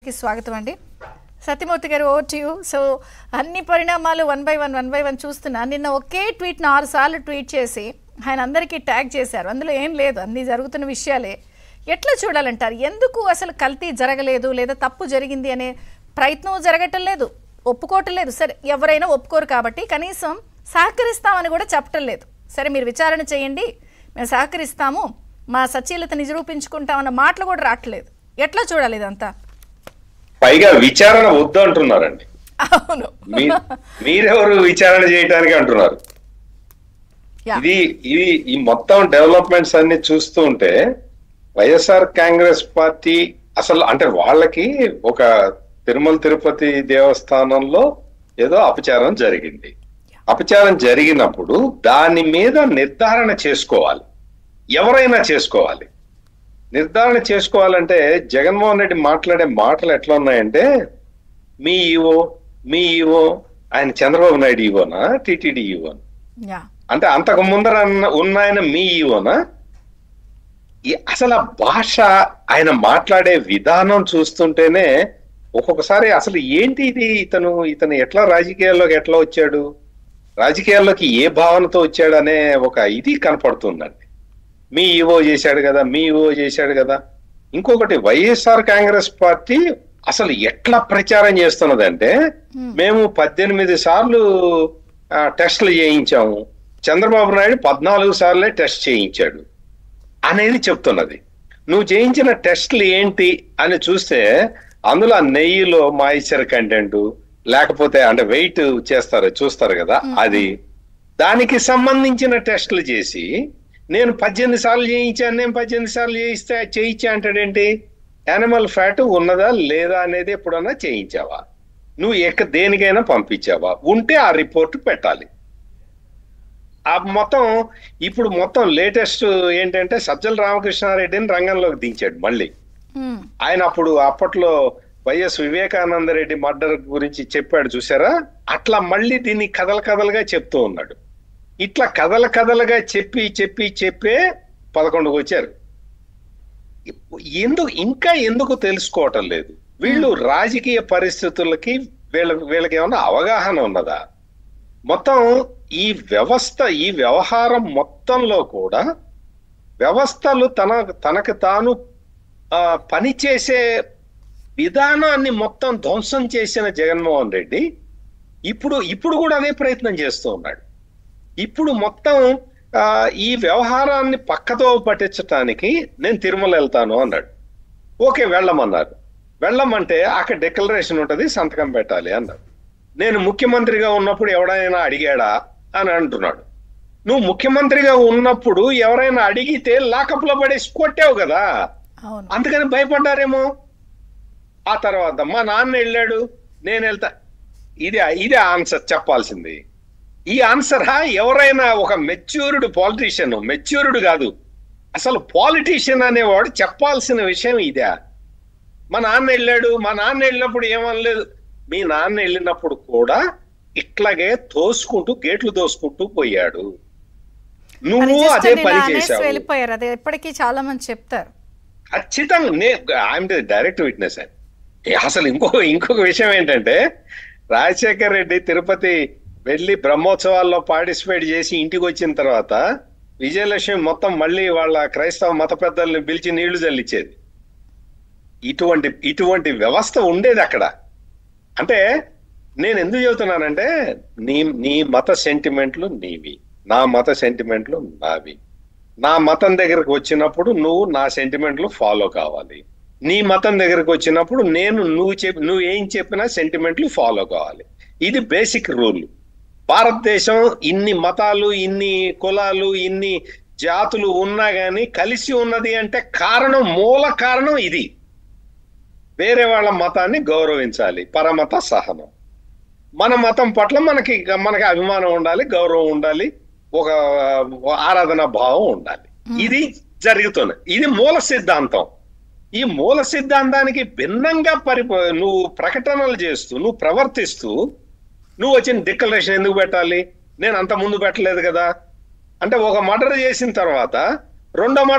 కి స్వాగతం అండి. సత్యమూర్తి గారు, ఓవర్ టు యూ. సో అన్ని పరిణామాలు వన్ బై వన్ చూస్తున్నా. నిన్న ఒకే ట్వీట్ 4 సార్లు ట్వీట్ చేసి ఆయన అందరికీ ట్యాగ్ చేశారు. అందులో ఏం లేదు, అన్ని జరుగుతున్న విషయాలే. ఎట్లా చూడాలంటారు? ఎందుకు అసలు కల్తీ జరగలేదు లేదా తప్పు జరిగింది అనే ప్రయత్నం జరగటం లేదు, ఒప్పుకోవటం లేదు. సరే, ఎవరైనా ఒప్పుకోరు కాబట్టి కనీసం సహకరిస్తామని కూడా చెప్పటం లేదు. సరే, మీరు విచారణ చేయండి, మేము సహకరిస్తాము, మా సచీలతని నిరూపించుకుంటామన్న మాటలు కూడా రావట్లేదు. ఎట్లా చూడాలి ఇదంతా? పైగా విచారణ వద్దు అంటున్నారండి. అవును, మీరెవరు విచారణ చేయడానికి అంటున్నారు? ఈ మొత్తం డెవలప్మెంట్స్ అన్ని చూస్తూ ఉంటే వైఎస్ఆర్ కాంగ్రెస్ పార్టీ అసలు అంటే వాళ్ళకి ఒక తిరుమల తిరుపతి దేవస్థానంలో ఏదో అపచారం జరిగింది. అపచారం జరిగినప్పుడు దాని మీద నిర్ధారణ చేసుకోవాలి, ఎవరైనా చేసుకోవాలి. నిర్ధారణ చేసుకోవాలంటే జగన్మోహన్ రెడ్డి మాట్లాడే మాటలు ఎట్లా ఉన్నాయంటే, మీ ఈవో ఆయన చంద్రబాబు నాయుడు ఈవోనా, టిటిడి ఈవోనా? అంటే అంతకు ముందర ఉన్న ఆయన మీ ఈవోనా? అసలు ఆ భాష, ఆయన మాట్లాడే విధానం చూస్తుంటేనే ఒక్కొక్కసారి అసలు ఏంటి ఇది, ఇతను ఎట్లా రాజకీయాల్లోకి ఎట్లా వచ్చాడు, రాజకీయాల్లోకి ఏ భావనతో వచ్చాడు అనే ఒక ఇది కనపడుతుందండి. మీ ఈవో చేశాడు కదా, మీ ఈవో చేశాడు కదా. ఇంకొకటి, వైఎస్ఆర్ కాంగ్రెస్ పార్టీ అసలు ఎట్లా ప్రచారం చేస్తున్నదంటే, మేము 18 సార్లు టెస్టులు చేయించాము, చంద్రబాబు నాయుడు 14 సార్లే టెస్ట్ చేయించాడు అనేది చెప్తున్నది. నువ్వు చేయించిన టెస్టులు ఏంటి అని చూస్తే అందులో నెయ్యిలో మాయిశ్చర్ కంటెంట్, లేకపోతే అంటే వెయిట్ చూస్తారు కదా, అది దానికి సంబంధించిన టెస్టులు చేసి నేను 18 సార్లు చేయించాను, నేను 18 సార్లు చేయించా అంటాడేంటి? యానిమల్ ఫ్యాట్ ఉన్నదా లేదా అనేది ఎప్పుడన్నా చేయించావా? నువ్వు దేనికైనా పంపించావా? ఉంటే ఆ రిపోర్ట్ పెట్టాలి. ఆ ఇప్పుడు మొత్తం లేటెస్ట్ ఏంటంటే సజ్జల రామకృష్ణారెడ్డిని రంగంలోకి దించాడు మళ్ళీ. ఆయన అప్పట్లో వైఎస్ వివేకానంద రెడ్డి మర్డర్ గురించి చెప్పాడు చూసారా, అట్లా మళ్ళీ దీన్ని కథలుగా చెప్తూ ఉన్నాడు. ఇట్లా కథలుగా చెప్పే 11కు వచ్చారు. ఎందుకు తెలుసుకోవటం లేదు వీళ్ళు? రాజకీయ పరిస్థితులకి వీళ్ళకి ఏమన్నా అవగాహన ఉన్నదా? మొత్తం ఈ వ్యవహారం మొత్తంలో కూడా వ్యవస్థలు తనకు తాను పనిచేసే విధానాన్ని మొత్తం ధ్వంసం చేసిన జగన్మోహన్ రెడ్డి ఇప్పుడు కూడా అదే ప్రయత్నం చేస్తూ ఉన్నాడు. ఇప్పుడు మొత్తం ఈ వ్యవహారాన్ని పక్కతో పట్టించడానికి నేను తిరుమల వెళ్తాను అన్నాడు. ఓకే, వెళ్ళమన్నారు. వెళ్ళమంటే అక్కడ డిక్లరేషన్ ఉంటుంది, సంతకం పెట్టాలి అన్నాడు. నేను ముఖ్యమంత్రిగా ఉన్నప్పుడు ఎవడైనా అడిగాడా అని అంటున్నాడు. నువ్వు ముఖ్యమంత్రిగా ఉన్నప్పుడు ఎవరైనా అడిగితే లాకప్లో పడేసి కొట్టావు కదా, అందుకని భయపడ్డారేమో. ఆ తర్వాత మా నాన్న వెళ్ళాడు, నేను వెళ్తా, ఇదే ఆన్సర్ చెప్పాల్సింది. ఈ ఆన్సర్ ఎవరైనా ఒక మెచ్యూర్డ్ పాలిటీషియన్, మెచ్యూర్డ్ కాదు అసలు పాలిటీషియన్ అనేవాడు చెప్పాల్సిన విషయం ఇదే. మా నాన్న వెళ్ళినప్పుడు ఏమనలేదు. మీ నాన్న వెళ్ళినప్పుడు కూడా ఇట్లాగే గేట్లు తోసుకుంటూ పోయాడు, నువ్వు అదే పని చేశావు. ఎప్పటికీ చాలా మంది చెప్తారు. ఖచ్చితంగా ఐఎమ్ డైరెక్ట్ విట్నెస్ అని. అసలు ఇంకొక విషయం ఏంటంటే, రాజశేఖర్ రెడ్డి తిరుపతి వెళ్ళి బ్రహ్మోత్సవాల్లో పార్టిసిపేట్ చేసి ఇంటికి వచ్చిన తర్వాత విజయలక్ష్మి మొత్తం మళ్ళీ వాళ్ళ క్రైస్తవ మత పెద్దల్ని పిలిచి నీళ్లు చల్లించేది. ఇటువంటి వ్యవస్థ ఉండేది అక్కడ. అంటే నేను ఎందుకు చెబుతున్నానంటే, నీ మత సెంటిమెంట్లు నీవి, నా మత సెంటిమెంట్లు నావి. నా మతం దగ్గరకు వచ్చినప్పుడు నువ్వు నా సెంటిమెంట్లు ఫాలో కావాలి. నీ మతం దగ్గరకు వచ్చినప్పుడు నువ్వు ఏం చెప్పినా సెంటిమెంట్లు ఫాలో కావాలి. ఇది బేసిక్ రూల్. భారతదేశం ఇన్ని మతాలు, ఇన్ని కులాలు, ఇన్ని జాతులు ఉన్నా గానీ కలిసి ఉన్నది అంటే మూల కారణం ఇది. వేరే వాళ్ళ మతాన్ని గౌరవించాలి, పరమత సహనం. మన మతం పట్ల మనకి అభిమానం ఉండాలి, గౌరవం ఉండాలి, ఒక ఆరాధనా భావం ఉండాలి. ఇది జరుగుతున్నది. ఇది మూల సిద్ధాంతం. ఈ మూల సిద్ధాంతానికి భిన్నంగా నువ్వు ప్రకటనలు చేస్తూ, నువ్వు ప్రవర్తిస్తూ, నువ్వు వచ్చిన డిక్లరేషన్ ఎందుకు పెట్టాలి? నేను అంత ముందు పెట్టలేదు కదా. అంటే ఒక మర్డర్ చేసిన తర్వాత రెండో మర్డర్